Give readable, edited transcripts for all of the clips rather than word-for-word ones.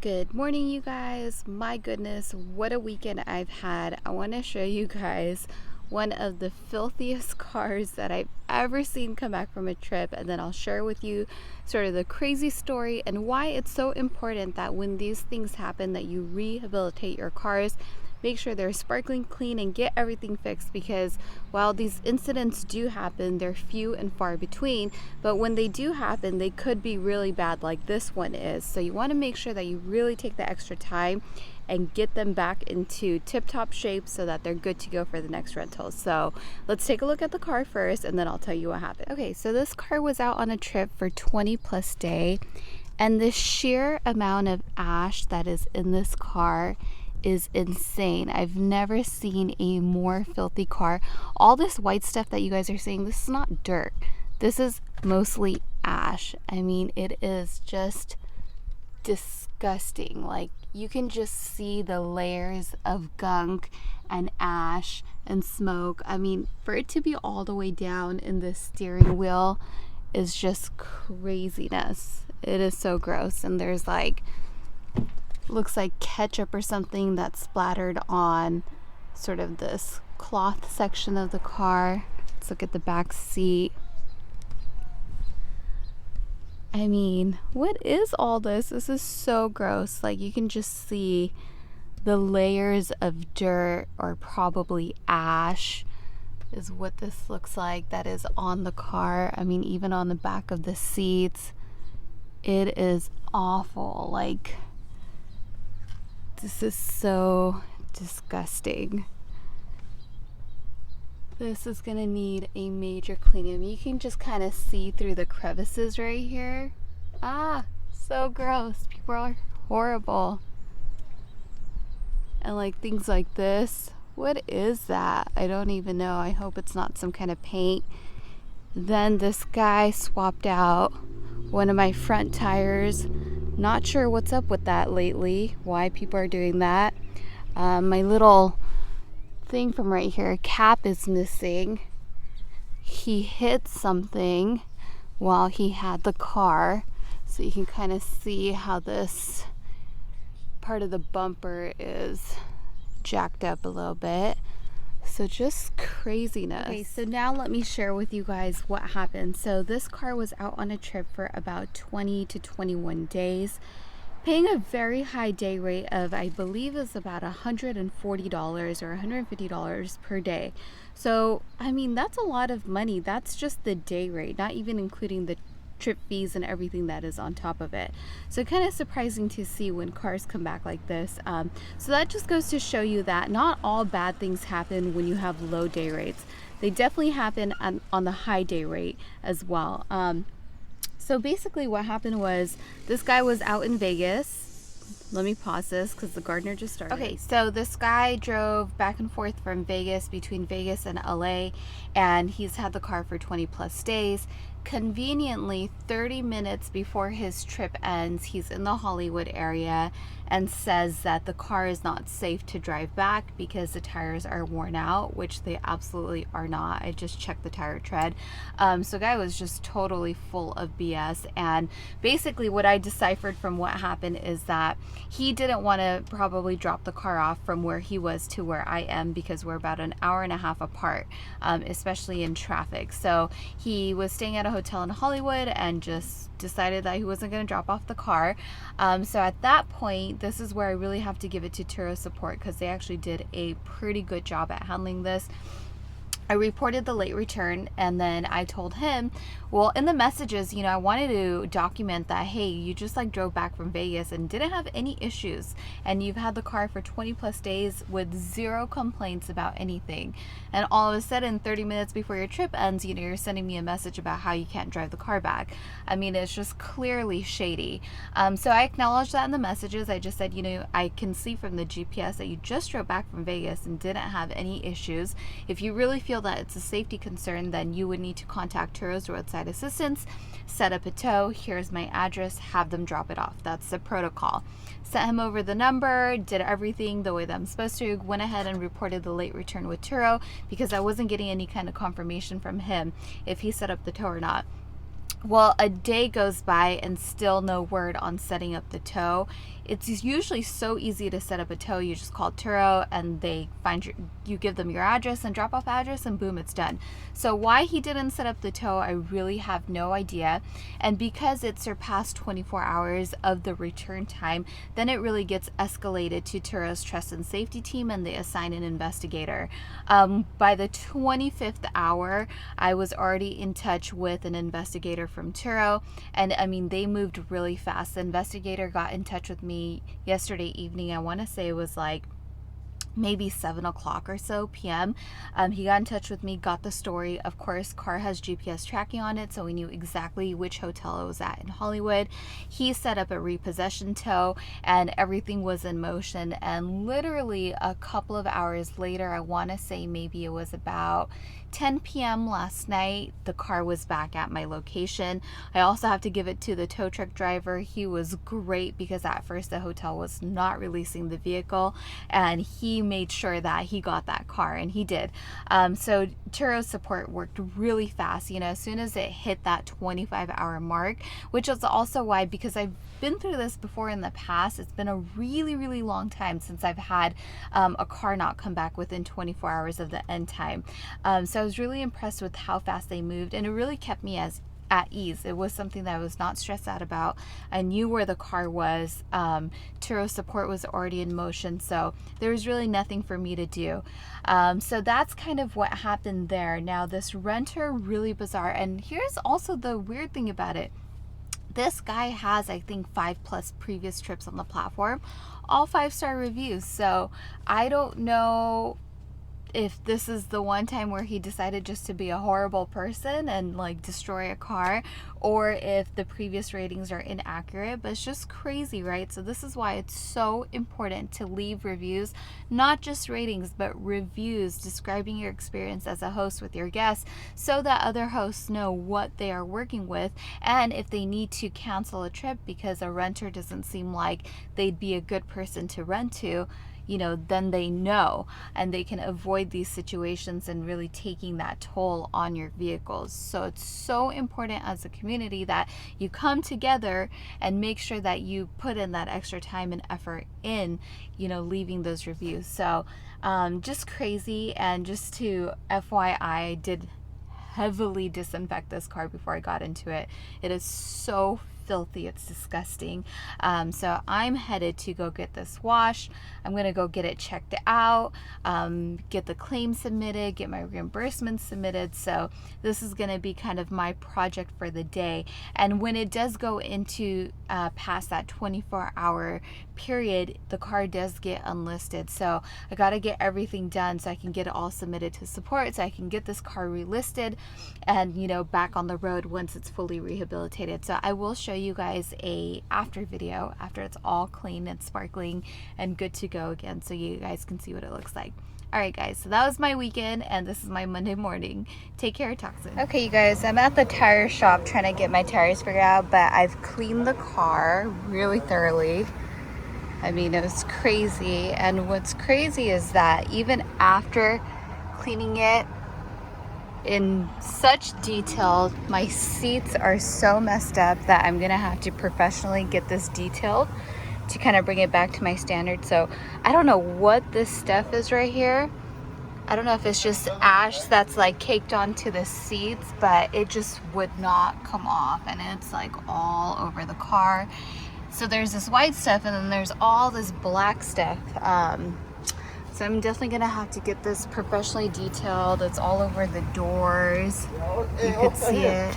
Good morning, you guys. My goodness, what a weekend I've had. I want to show you guys one of the filthiest cars that I've ever seen come back from a trip, and then I'll share with you sort of the crazy story and why it's so important that when these things happen that you rehabilitate your cars. Make sure they're sparkling clean and get everything fixed, because while these incidents do happen, they're few and far between, but when they do happen, they could be really bad like this one is. So you want to make sure that you really take the extra time and get them back into tip-top shape so that they're good to go for the next rental. So let's take a look at the car first and then I'll tell you what happened. Okay, so this car was out on a trip for 20 plus days, and the sheer amount of ash that is in this car is insane. I've never seen a more filthy car. All this white stuff that you guys are seeing, this is not dirt. This is mostly ash. I mean, it is just disgusting. Like, you can just see the layers of gunk and ash and smoke. I mean, for it to be all the way down in the steering wheel is just craziness. It is so gross. And there's like, looks like ketchup or something that's splattered on sort of this cloth section of the car. Let's look at the back seat. I mean, what is all this? This is so gross. Like, you can just see the layers of dirt, or probably ash, is what this looks like that is on the car. I mean, even on the back of the seats, it is awful. Like, this is so disgusting. This is gonna need a major cleaning. You can just kind of see through the crevices right here. Ah, so gross. People are horrible. And like things like this. What is that? I don't even know. I hope it's not some kind of paint. Then this guy swapped out one of my front tires. Not sure what's up with that lately, why people are doing that. My little thing from right here, cap is missing. He hit something while he had the car, so you can kind of see how this part of the bumper is jacked up a little bit. So just craziness. Okay, so now let me share with you guys what happened. So this car was out on a trip for about 20 to 21 days, paying a very high day rate of, I believe, is about $140 or $150 per day. So, I mean, that's a lot of money. That's just the day rate, not even including the trip fees and everything that is on top of it. So kind of surprising to see when cars come back like this. So that just goes to show you that not all bad things happen when you have low day rates. They definitely happen on the high day rate as well. So basically what happened was, this guy was out in Vegas. Let me pause this because the gardener just started. Okay, so this guy drove back and forth from Vegas, between Vegas and LA, and he's had the car for 20 plus days. Conveniently, 30 minutes before his trip ends, he's in the Hollywood area and says that the car is not safe to drive back because the tires are worn out, which they absolutely are not. I just checked the tire tread. So guy was just totally full of BS. And basically what I deciphered from what happened is that he didn't want to probably drop the car off from where he was to where I am, because we're about an hour and a half apart, especially in traffic. So he was staying at a hotel in Hollywood and just decided that he wasn't going to drop off the car. So at that point, this is where I really have to give it to Turo support, because they actually did a pretty good job at handling this. I reported the late return, and then I told him, well, in the messages, you know, I wanted to document that, hey, you just like drove back from Vegas and didn't have any issues, and you've had the car for 20 plus days with zero complaints about anything, and all of a sudden 30 minutes before your trip ends, you know, you're sending me a message about how you can't drive the car back. I mean, it's just clearly shady. So I acknowledged that in the messages. I just said, you know, I can see from the GPS that you just drove back from Vegas and didn't have any issues. If you really feel that it's a safety concern, then you would need to contact Turo's roadside assistance, set up a tow. Here's my address, have them drop it off. That's the protocol. Sent him over the number, did everything the way that I'm supposed to, went ahead and reported the late return with Turo, because I wasn't getting any kind of confirmation from him if he set up the tow or not. Well, a day goes by and still no word on setting up the tow. It's usually so easy to set up a tow. You just call Turo and they find you give them your address and drop off address, and boom, it's done. So why he didn't set up the tow, I really have no idea. And because it surpassed 24 hours of the return time, then it really gets escalated to Turo's trust and safety team, and they assign an investigator. By the 25th hour, I was already in touch with an investigator from Turo, and I mean, they moved really fast. The investigator got in touch with me yesterday evening. I want to say it was like maybe 7 o'clock or so p.m. He got in touch with me, got the story. Of course, car has GPS tracking on it, so we knew exactly which hotel it was at in Hollywood. He set up a repossession tow, and everything was in motion. And literally a couple of hours later, I want to say maybe it was about 10 p.m. last night, the car was back at my location. I also have to give it to the tow truck driver. He was great, because at first the hotel was not releasing the vehicle, and he made sure that he got that car, and he did. So Turo support worked really fast, you know, as soon as it hit that 25-hour mark, which is also why, because I've been through this before in the past, it's been a really, really long time since I've had a car not come back within 24 hours of the end time. So I was really impressed with how fast they moved, and it really kept me at ease. It was something that I was not stressed out about. I knew where the car was. Turo support was already in motion, so there was really nothing for me to do. So that's kind of what happened there. Now, this renter, really bizarre, and here's also the weird thing about it. This guy has, I think, 5+ previous trips on the platform, all 5-star reviews. So I don't know if this is the one time where he decided just to be a horrible person and like destroy a car, or if the previous ratings are inaccurate, but it's just crazy, right? So this is why it's so important to leave reviews, not just ratings, but reviews describing your experience as a host with your guests, so that other hosts know what they are working with, and if they need to cancel a trip because a renter doesn't seem like they'd be a good person to rent to, you know, then they know, and they can avoid these situations and really taking that toll on your vehicles. So it's so important as a community that you come together and make sure that you put in that extra time and effort in, you know, leaving those reviews. So just crazy. And just to FYI, I did heavily disinfect this car before I got into it. It is so filthy, it's disgusting. So I'm headed to go get this washed. I'm gonna go get it checked out, get the claim submitted, get my reimbursement submitted. So this is gonna be kind of my project for the day. And when it does go into past that 24-hour period, the car does get unlisted. So I gotta get everything done so I can get it all submitted to support, so I can get this car relisted and, you know, back on the road once it's fully rehabilitated. So I will show you guys a after video after it's all clean and sparkling and good to go again, so you guys can see what it looks like. All right, guys, so that was my weekend, and this is my Monday morning. Take care, talk soon. Okay, you guys, I'm at the tire shop trying to get my tires figured out, but I've cleaned the car really thoroughly. I mean, it was crazy. And what's crazy is that even after cleaning it in such detail, my seats are so messed up that I'm gonna have to professionally get this detailed to kind of bring it back to my standard. So I don't know what this stuff is right here. I don't know if it's just ash that's like caked onto the seats, but it just would not come off, and it's like all over the car. So there's this white stuff, and then there's all this black stuff. So I'm definitely gonna have to get this professionally detailed. It's all over the doors. You could see it.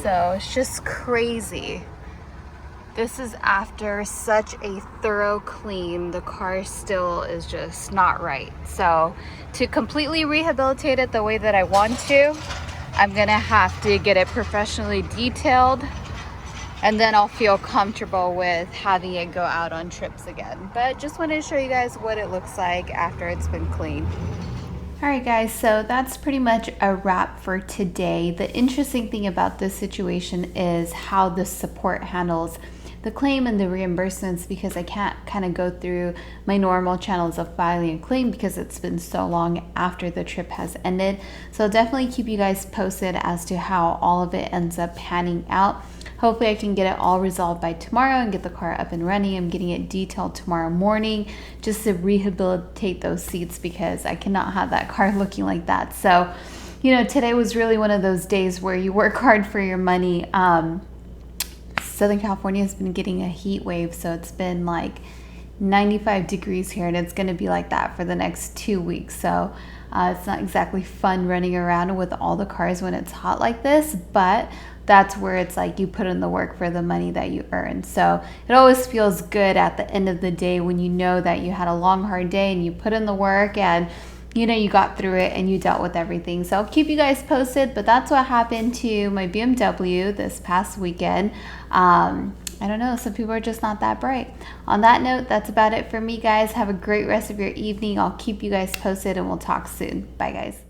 So it's just crazy. This is after such a thorough clean. The car still is just not right. So to completely rehabilitate it the way that I want to, I'm gonna have to get it professionally detailed, and then I'll feel comfortable with having it go out on trips again. But just wanted to show you guys what it looks like after it's been cleaned. All right, guys, so that's pretty much a wrap for today. The interesting thing about this situation is how the support handles the claim and the reimbursements, because I can't kind of go through my normal channels of filing a claim because it's been so long after the trip has ended. So I'll definitely keep you guys posted as to how all of it ends up panning out. Hopefully I can get it all resolved by tomorrow and get the car up and running. I'm getting it detailed tomorrow morning just to rehabilitate those seats, because I cannot have that car looking like that. So, you know, today was really one of those days where you work hard for your money. Southern California has been getting a heat wave, so it's been like 95 degrees here, and it's going to be like that for the next 2 weeks. So it's not exactly fun running around with all the cars when it's hot like this, but that's where it's like you put in the work for the money that you earn. So it always feels good at the end of the day when you know that you had a long, hard day and you put in the work and you know you got through it and you dealt with everything. So I'll keep you guys posted, but that's what happened to my BMW this past weekend. I don't know, some people are just not that bright. On that note, that's about it for me, guys. Have a great rest of your evening. I'll keep you guys posted and we'll talk soon. Bye, guys.